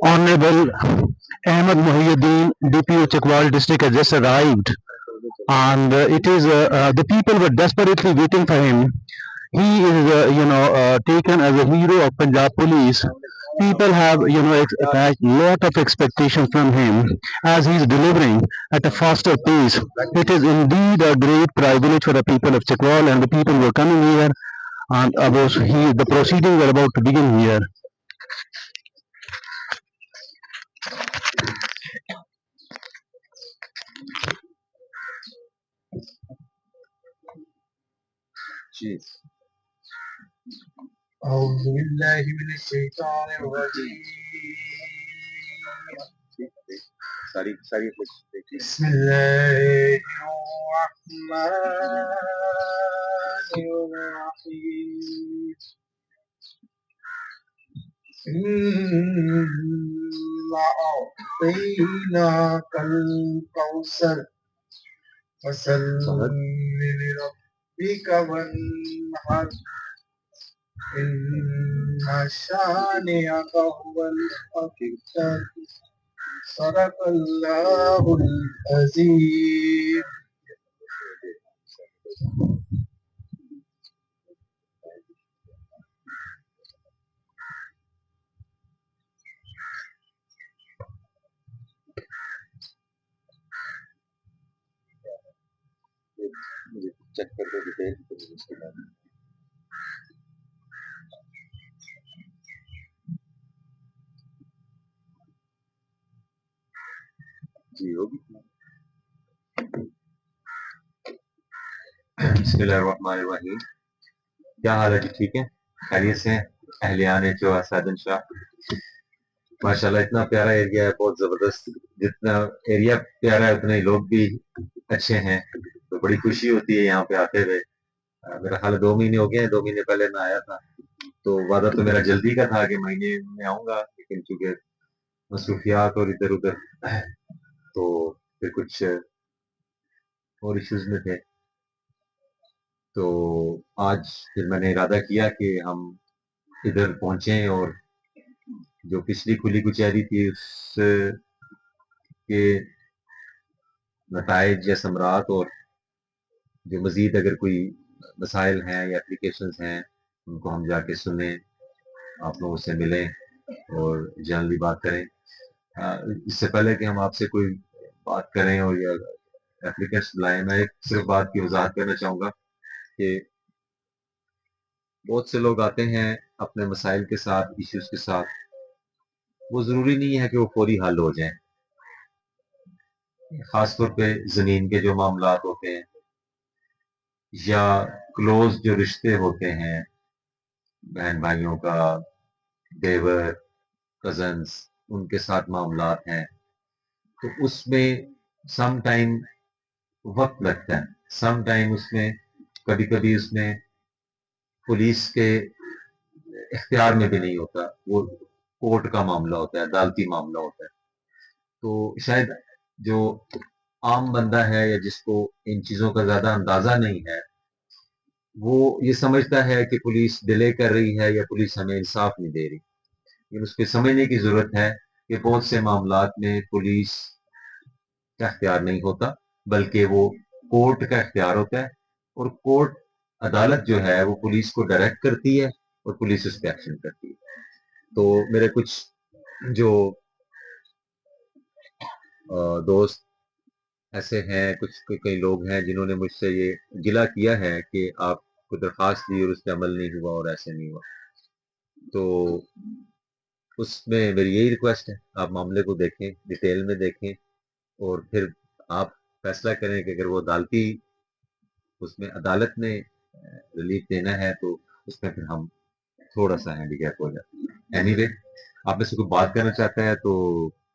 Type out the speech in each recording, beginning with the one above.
Honorable Ahmed Muhyiddin, DPO Chakwal district, has just arrived, and it is the people were desperately waiting for him. He is, taken as a hero of Punjab Police. People have, attached lot of expectations from him as he is delivering at a faster pace. It is indeed a great privilege for the people of Chakwal and the people who are coming here. And the proceedings are about to begin here. أعوذ بالله من الشيطان الرجيم بسم الله الرحمن الرحيم إنا أعطيناك الكوثر فصل لربك وانحر إن شانئك هو الأبتر صدق الله العظيم. چیک کر دو ڈیٹیل اس کے بعد جی ہوگی. بسم اللہ الرحمن الرحیم. کیا حال ہے جی؟ ٹھیک ہے، خیریت سے ہیں اہلیان جو اسادن شاہ؟ ماشاء اللہ اتنا پیارا ایریا ہے، بہت زبردست. جتنا ایریا پیارا ہے اتنے ہی لوگ بھی اچھے ہیں، تو بڑی خوشی ہوتی ہے یہاں پہ آتے ہوئے. میرا خیال 2 مہینے ہو گئے ہیں، 2 مہینے پہلے میں آیا تھا، تو وعدہ تو میرا جلدی کا تھا کہ مہینے میں آؤں گا، لیکن چونکہ مصروفیات اور ادھر ادھر تو پھر کچھ اور ایشوز میں تھے، تو آج پھر میں نے ارادہ کیا کہ ہم ادھر پہنچیں اور جو پچھلی کھلی کچہری تھی اس کے نتائج یا ثمرات اور جو مزید اگر کوئی مسائل ہیں یا اپلیکیشنز ہیں ان کو ہم جا کے سنیں، آپ لوگوں سے ملیں اور جنرلی بات کریں. اس سے پہلے کہ ہم آپ سے کوئی بات کریں اور یا اپلیکیشن لائیں، میں ایک صرف بات کی وضاحت کرنا چاہوں گا کہ بہت سے لوگ آتے ہیں اپنے مسائل کے ساتھ، ایشوز کے ساتھ، وہ ضروری نہیں ہے کہ وہ فوری حل ہو جائیں. خاص طور پہ زمین کے جو معاملات ہوتے ہیں یا کلوز جو رشتے ہوتے ہیں، بہن بھائیوں کا، دیور، کزنز، ان کے ساتھ معاملات ہیں، تو اس میں سم ٹائم وقت لگتا ہے. سم ٹائم اس میں کبھی کبھی اس میں پولیس کے اختیار میں بھی نہیں ہوتا، وہ کورٹ کا معاملہ ہوتا ہے، عدالتی معاملہ ہوتا ہے. تو شاید جو عام بندہ ہے یا جس کو ان چیزوں کا زیادہ اندازہ نہیں ہے، وہ یہ سمجھتا ہے کہ پولیس ڈیلے کر رہی ہے یا پولیس ہمیں انصاف نہیں دے رہی. لیکن اس پہ سمجھنے کی ضرورت ہے کہ بہت سے معاملات میں پولیس کا اختیار نہیں ہوتا، بلکہ وہ کورٹ کا اختیار ہوتا ہے، اور کورٹ عدالت جو ہے وہ پولیس کو ڈائریکٹ کرتی ہے اور پولیس اس پہ ایکشن کرتی ہے. تو میرے کچھ جو دوست ایسے ہیں، کئی لوگ ہیں جنہوں نے مجھ سے یہ گلہ کیا ہے کہ آپ کو درخواست دی اور اس پہ عمل نہیں ہوا اور ایسے نہیں ہوا. تو اس میں میری یہی ریکویسٹ ہے، آپ معاملے کو دیکھیں، ڈیٹیل میں دیکھیں، اور پھر آپ فیصلہ کریں کہ اگر وہ عدالتی اس میں عدالت نے ریلیف دینا ہے تو اس میں پھر ہم تھوڑا سا ہینڈی کیپ ہو جاتے ہیں. اینی وے، آپ میں سے کوئی بات کرنا چاہتا ہے تو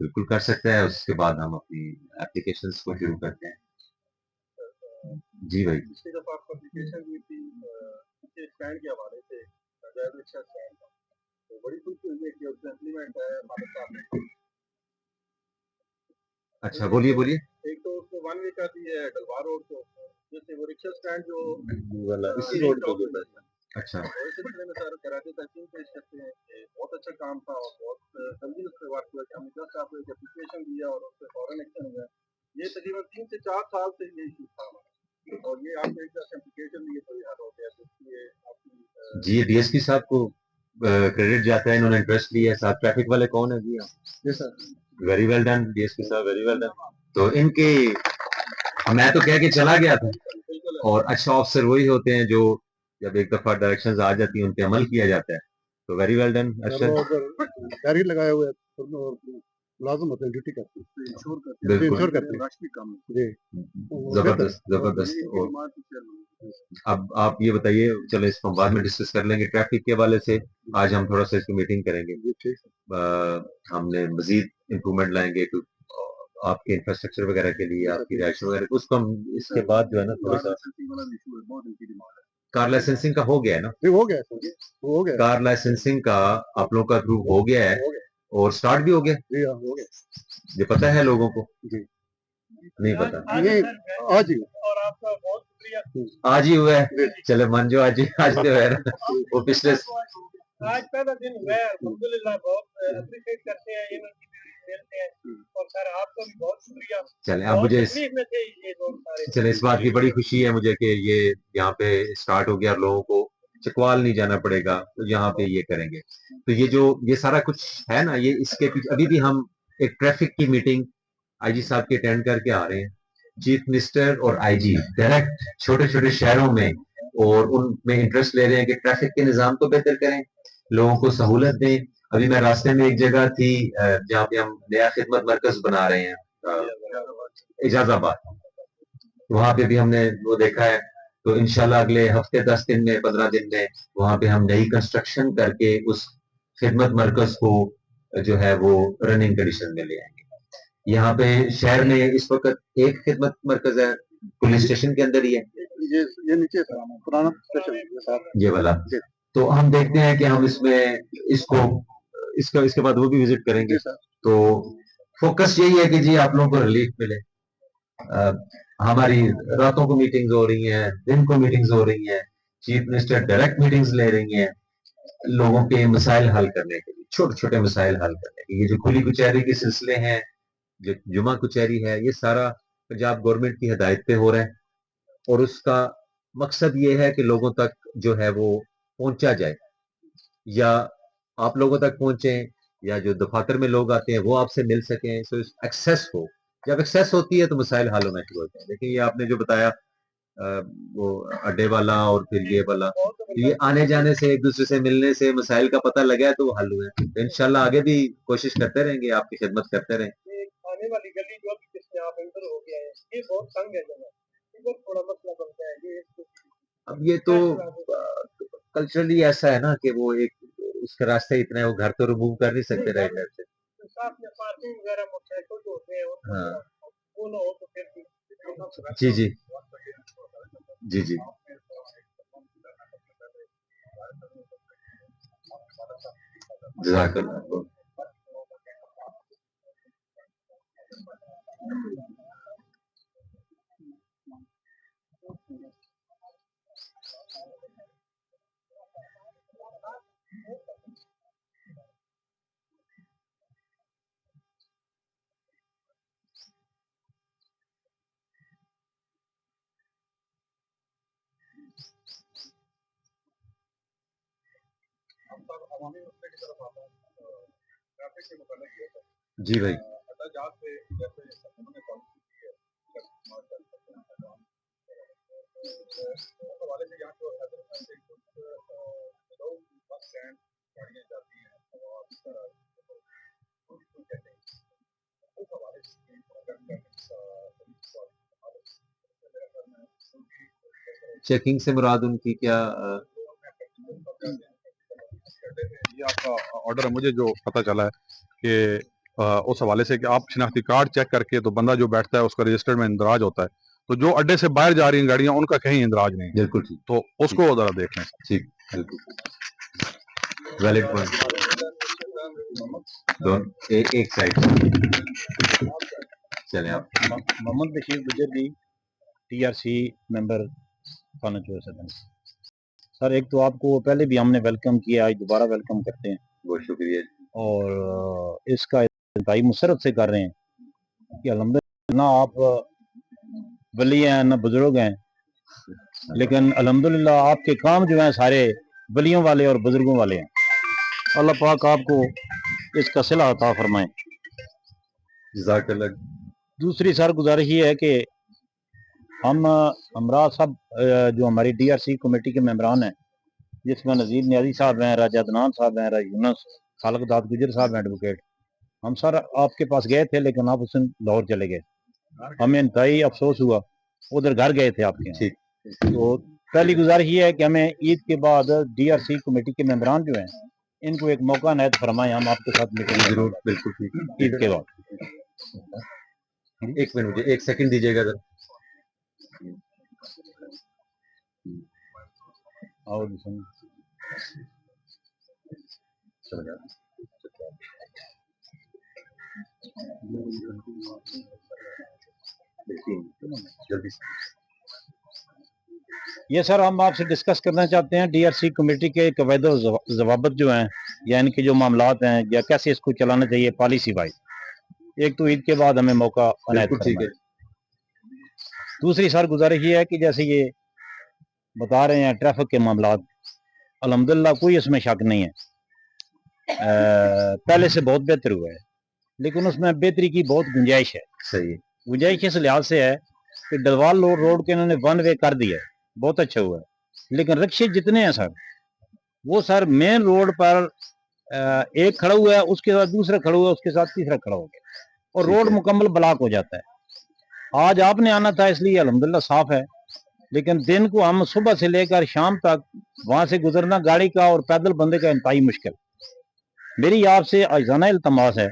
بالکل کر سکتا ہے، اس کے بعد ہم اپنی اپلیکیشنز کو شروع کرتے ہیں. جی بھائی. اچھا بولیے بولیے. ایک تو اس کو 1 ویک آتی ہے ڈلوار روڈ کو، جیسے وہ رکشا اسٹینڈ جو اسی روڈ پہ ہوتا ہے. अच्छा इस सिलसिले में सर कराची तहसील पेश करते हैं कि बहुत अच्छा काम था और बहुत जल्दी उस पर वर्क हुआ कि हमने जस्ट आपको एक एप्लीकेशन दिया और उस पर फौरन एक्शन हुआ। ये तकरीबन 3 से 4 साल से ये इशू था हमारा और ये आपको एक जस्ट एप्लीकेशन दिए तो ये हल हो गया। तो इसलिए आपकी जी, ये डीएसपी साहब को क्रेडिट जाता है, इन्होंने इंटरेस्ट लिया है। साथ ट्रैफिक वाले कौन है जी? जी sir very well done DSP साहब, वेरी वेल डन। तो इनके मैं तो कह के चला गया था, बिल्कुल और अच्छा ऑफिसर वही होते हैं जो जब एक दफा डायरेक्शंस आ जाती हैं उन पे अमल किया जाता है। तो very well done sir Arshad. वो उधर बैरियर लगाए हुए हैं और मुलाजिम होते हैं ड्यूटी करते हैं इंश्योर करते हैं बिल्कुल। इंश्योर करते हैं रश भी कम है जी जबरदस्त ये जबरदस्त। इनकी और डिमांड थी chairman। अब आप ये बताइए, चलो इसको हम बाद में डिस्कस कर लेंगे। ट्रैफिक के हवाले से आज हम थोड़ा सा इसकी मीटिंग करेंगे। जी ठीक है हमने मजीद इम्प्रूवमेंट लाएंगे कि आपके इंफ्रास्ट्रक्चर वगैरह के लिए, आपकी रिहाइश वगैरह, उसको हम इसके बाद जो है ना थोड़ा सा वाला इशू है बहुत इनकी डिमांड है कार लाइसेंसिंग का हो गया है ना? जी हो गया सर हो गया कार लाइसेंसिंग का आप लोगों का अप्रूव हो गया है हो गया और स्टार्ट भी हो गया? जी हाँ हो गया ये पता है लोगों को? जी नहीं पता। नहीं आज ही और आपका बहुत शुक्रिया आज ही हुआ है, चले मान जो आज ही आज तो है ना, वो पिछले आज पहला दिन हुआ है अल्हम्दुलिल्लाह बहुत अप्रिशिएट करते हैं इनकी मिलते हैं और सर आपका भी बहुत शुक्रिया चले। अब मुझे तकलीफ में थे ये लोग सारे चले इस बात की बड़ी खुशी है मुझे कि ये यहाँ पे स्टार्ट हो गया और लोगों को चकवाल नहीं जाना पड़ेगा, तो यहाँ पे ये करेंगे। तो ये जो ये सारा कुछ है ना, ये इसके पीछे अभी भी हम एक ट्रैफिक की मीटिंग आईजी साहब की अटेंड करके आ रहे हैं। चीफ मिनिस्टर और आईजी डायरेक्ट छोटे छोटे शहरों में और उनमें इंटरेस्ट ले रहे हैं कि ट्रैफिक के निजाम को बेहतर करें, लोगों को सहूलत दें। अभी मैं रास्ते में एक जगह थी जहाँ पे हम नया खिदमत मरकज बना रहे हैं, एजाजाबाद, वहां पे भी हमने वो देखा है। तो इंशाल्लाह अगले हफ्ते 10 दिन में 15 दिन में वहां पे हम नई कंस्ट्रक्शन करके उस खिदमत मरकज को जो है वो रनिंग कंडीशन में ले आएंगे। यहाँ पे शहर में इस वक्त एक खिदमत मरकज है, पुलिस स्टेशन के अंदर ही है, ये नीचे था पुराना स्टेशन ये वाला। तो हम देखते हैं कि हम इसमें इसको इसके बाद वो भी विजिट करेंगे। तो फोकस यही है कि जी आप लोगों को रिलीफ मिले। हमारी रातों को मीटिंग्स हो रही हैं, दिन को मीटिंग्स हो रही हैं, चीफ मिनिस्टर डायरेक्ट मीटिंग्स ले रही हैं लोगों के मसाइल हल करने के लिए, छोटे छोटे मसाइल हल करने के लिए। ये जो खुली कचहरी के सिलसिले हैं, जो जुमा कचहरी है, ये सारा पंजाब गवर्नमेंट की हिदायत पे हो रहा है और उसका मकसद ये है कि लोगों तक जो है वो पहुंचा जाए, या आप लोगों तक पहुंचे, या जो दफातर में लोग आते हैं वो आपसे मिल सकें, सो एक्सेस हो। जब एक्सेस होती है तो मसाइल हल होना शुरू होते हैं। देखिए ये आपने जो बताया वो अड्डे वाला और फिर ये वाला, ये आने जाने से, एक दूसरे से मिलने से मसाइल का पता लगा है तो वो हल हुए। तो इंशाल्लाह आगे भी कोशिश करते रहेंगे, आपकी खिदमत करते रहें। आने वाली गली जो भी जिसमें आप एंटर हो गया है ये बहुत तंग है जगह इधर थोड़ा मसला बनता है ये अब ये तो कल्चरली ऐसा है ना कि वो एक उसका रास्ता इतना है, वो घर तो रिमूव कर नहीं सकते राइट टाइप से। साथ में पार्किंग वगैरह मोटरसाइकिल जो होते हैं हाँ वो ना हो तो फिर जी जी जी जी जज़ाकल्लाह। जी भाई चेकिंग से मुराद उनकी क्या ये आपका ऑर्डर है। मुझे जो पता चला है कि उस हवाले से कि आप शिनाख्ती कार्ड चेक करके तो बंदा जो बैठता है उसका रजिस्टर्ड में इंदराज होता है, तो जो अड्डे से बाहर जा रही हैं गाड़ियां उनका कहीं इंदराज नहीं है, बिल्कुल ठीक तो उसको जरा देख लें। ठीक वैलिड पॉइंट दोनों एक साइड चले आप। मोहम्मद बशीर बुजुर्गी TRC मेंबर थाना चौसा। सर एक तो आपको पहले भी हमने वेलकम किया, आज दोबारा वेलकम करते हैं बहुत शुक्रिया। और इसका इंतहाई मुसरत से कर रहे हैं कि अल्हम्दुलिल्लाह ना आप वली हैं ना बुजुर्ग हैं, लेकिन अल्हम्दुलिल्लाह आपके काम जो हैं सारे वलियों वाले और बुजुर्गों वाले हैं। अल्लाह पाक आपको इसका सिला अता फरमाए। जज़ाकल्लाह। दूसरी सर गुजारिश ये है कि हम हमरा सब जो हमारी DRC कमेटी के मेंबरान हैं, जिसमें नज़ीर नियाज़ी साहब हैं, राजा अदनान साहब हैं, राजा यूनुस, खालिक दाद गुजर साहब हैं एडवोकेट, हम सर आपके पास गए थे लेकिन आप उस दिन लाहौर चले गए। हमें इंतहाई अफसोस हुआ, उधर घर गए थे आपके यहाँ। ठीक। तो पहली गुजारिश ये है कि हमें ईद के बाद DRC कमेटी के मेंबरान जो हैं इनको एक मौका इनायत फरमाएं, हम आपके साथ मीटिंग जरूर, बिल्कुल ठीक। ईद के बाद। एक मिनट, मुझे 1 सेकंड दीजिएगा जरा। आओ जी सुन। जल्दी से। ये सर हम आपसे डिस्कस करना चाहते हैं DRC कमेटी के कवायद जवाबत जो हैं या इनके जो मामलात हैं या कैसे इसको चलाना चाहिए पॉलिसी वाइज। एक तो ईद के बाद हमें मौका इनायत बिल्कुल ठीक है। फरमाएं। दूसरी सर गुजारिश ये है कि जैसे ये बता रहे हैं ट्रैफिक के मामलात, अल्हम्दुलिल्लाह कोई इसमें शक नहीं है, पहले से बहुत बेहतर हुआ है, लेकिन उसमें बेहतरी की बहुत गुंजाइश है। सही है। गुंजाइश इस लिहाज से है कि डलवाल रोड के इन्होंने 1 वे कर दिया है, बहुत अच्छा हुआ है, लेकिन रिक्शे जितने हैं सर वो सर मेन रोड पर एक खड़ा हुआ है, उसके साथ दूसरा खड़ा हुआ है, उसके साथ तीसरा खड़ा हो गया और ठीक रोड है। मुकम्मल ब्लॉक हो जाता है। आज आपने आना था इसलिए अल्हम्दुलिल्लाह साफ है, लेकिन दिन को हम सुबह से लेकर शाम तक वहां से गुजरना गाड़ी का और पैदल बंदे का इंतहाई मुश्किल। मेरी आपसे आइजाना इल्तमास है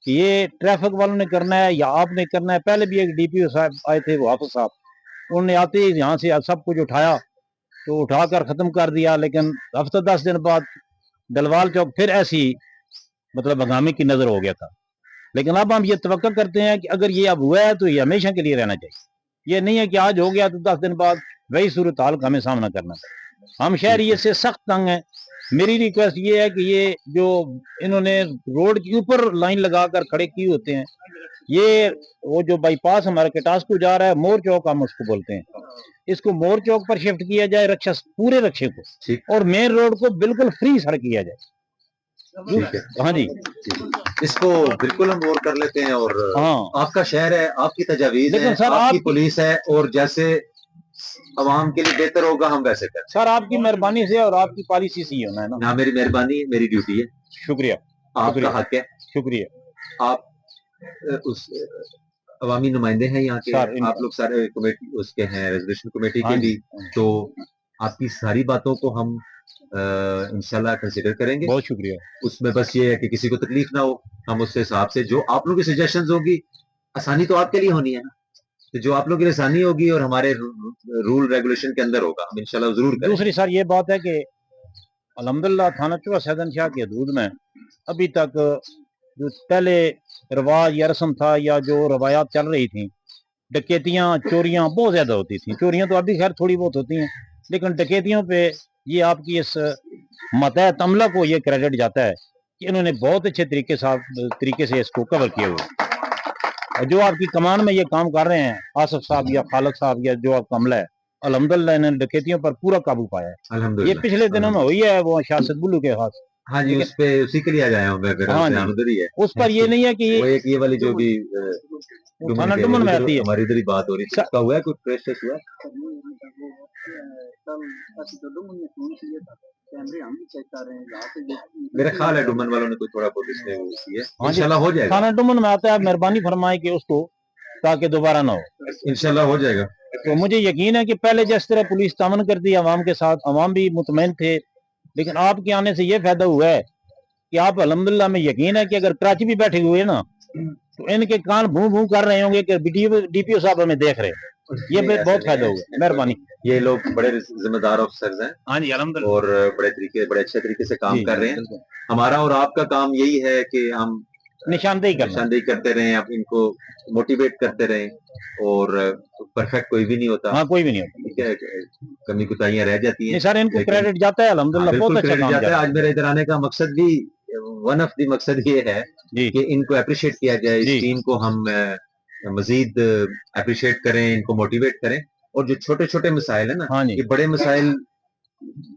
कि ये ट्रैफिक वालों ने करना है या आपने करना है। पहले भी एक DPO साहब आए थे, वो हाफिज साहब, उन्होंने आते ही यहाँ से सब कुछ उठाया तो उठाकर खत्म कर दिया, लेकिन हफ्ता 10 दिन बाद दलवाल चौक फिर ऐसी मतलब हंगामे की नजर हो गया था। लेकिन अब हम ये तवक्का करते हैं कि अगर ये अब हुआ है तो ये हमेशा के लिए रहना चाहिए। ये नहीं है कि आज हो गया तो 10 दिन बाद वही सूरत हाल का हमें सामना करना है। हम शहरी इससे सख्त तंग हैं। मेरी रिक्वेस्ट ये है कि ये जो इन्होंने रोड के ऊपर लाइन लगाकर खड़े किए होते हैं, ये वो जो बाईपास हमारे कटास को जा रहा है, मोर चौक हम उसको बोलते हैं, इसको मोर चौक पर शिफ्ट किया जाए रक्षा पूरे रक्षे को, ठीक। और मेन रोड को बिल्कुल फ्री सर किया जाए। ठीक है। हाँ जी, इसको बिल्कुल हम गौर कर लेते हैं। और हाँ आपका शहर है, आपकी तजावीज लेकिन है, सर आपकी आप पुलिस है, और जैसे अवाम के लिए बेहतर होगा हम वैसे करें। सर आपकी मेहरबानी से और आपकी पॉलिसी से ही होना है ना। ना मेरी मेहरबानी है, मेरी ड्यूटी है। शुक्रिया, आपका शुक्रिया, हक है। शुक्रिया आप उस अवामी नुमाइंदे हैं यहाँ के, सर। आप लोग सारे कमेटी उसके हैं, रेजोल्यूशन कमेटी हाँ के जी, भी। तो आपकी सारी बातों को हम इंशाल्लाह कंसिडर करेंगे। बहुत शुक्रिया। उसमें बस ये है कि किसी को तकलीफ ना हो, हम उसके हिसाब से जो आप लोगों की सजेशंस होगी, आसानी तो आपके लिए होनी है ना, तो जो आप लोगों की लिए आसानी होगी और हमारे रूल रेगुलेशन के अंदर होगा, हम इंशाल्लाह जरूर करेंगे। दूसरी सर ये बात है कि अल्हम्दुलिल्लाह थाना चौहा सैदनशाह की हदूद में अभी तक जो पहले रिवाज या रस्म था या जो रवायात चल रही थी, डकैतियाँ चोरियाँ बहुत ज्यादा होती थी। चोरियाँ तो अभी खैर थोड़ी बहुत होती हैं, लेकिन डकैतियों पे ये आपकी इस मतहत अमला को ये क्रेडिट जाता है कि इन्होंने बहुत अच्छे तरीके से इसको कवर किया हुआ है। और जो आपकी कमान में ये काम कर रहे हैं आसिफ साहब या खालिद साहब या जो आपका अमला है, अल्हम्दुलिल्लाह इन्होंने डकैतियों पर पूरा काबू पाया है। ये अल्हम्दुलिल्लाह पिछले दिनों में हुई है वो शासद बुल्लू के खास। हाँ जी, उस पे उसी के लिए आ जाया हूँ मैं, मेरा हाँ ध्यान जी, उधर ही है। उस पर ये नहीं है कि वो एक ये वाली जो भी वो थाना डुमन में आती है। हमारी इधर ही बात हो रही थी, उसका हुआ है कुछ प्रेस हुआ है? मेरा ख्याल है डुमन वालों ने कोई थोड़ा बहुत इसमें वो किया है। इंशाल्लाह हो जाएगा। थाना डुमन में आता है, मेहरबानी फरमाए कि उसको ताकि दोबारा ना हो। इंशाल्लाह हो जाएगा। तो मुझे यकीन है कि पहले जिस तरह पुलिस तामन करती है अवाम के साथ, अवाम भी मुतमईन थे, लेकिन आपके आने से ये फायदा हुआ है कि आप अल्हम्दुलिल्लाह में यकीन है कि अगर कराची भी बैठे हुए ना तो इनके कान भूं भूं कर रहे होंगे कि DPO साहब हमें देख रहे हैं। ये बहुत फायदा हुआ। मेहरबानी। ये लोग बड़े जिम्मेदार अफसर हैं। हाँ जी, अल्हम्दुलिल्लाह। और बड़े अच्छे तरीके से काम कर रहे हैं। हमारा और आपका काम यही है कि हम निशानदेही करना। निशानदेही करते रहें, आप इनको मोटिवेट करते रहें, और परफेक्ट कोई भी नहीं होता, हाँ, कोई भी नहीं होता। ठीक है, कमी कुताहियां रह जाती नहीं हैं, सर, इनको लेकिन क्रेडिट जाता है हाँ, अल्हम्दुलिल्लाह, बहुत बिल्कुल अच्छा क्रेडिट काम जाता है। जा आज मेरे इधर आने का मकसद भी, वन ऑफ द मकसद ये है जी कि इनको अप्रिशिएट किया जाए, इस जी टीम को हम मजीद अप्रिशिएट करें, इनको मोटिवेट करें, और जो छोटे छोटे मसाइल है ना, हाँ जी ये बड़े मसाइल,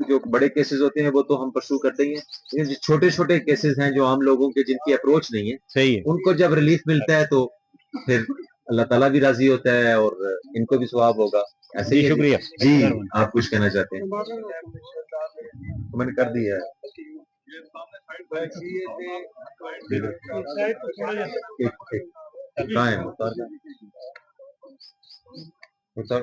जो बड़े केसेस होते हैं वो तो हम परसू करते ही हैं, लेकिन जो छोटे छोटे केसेस हैं जो आम लोगों के जिनकी अप्रोच नहीं है, सही है। उनको जब रिलीफ मिलता है तो फिर अल्लाह ताला भी राजी होता है और इनको भी सवाब होगा। ऐसे जी ही है शुक्रिया। जी, आप कुछ कहना चाहते हैं? तो मैंने कर दिया है। कहाँ है मुख्तार? मुख्तार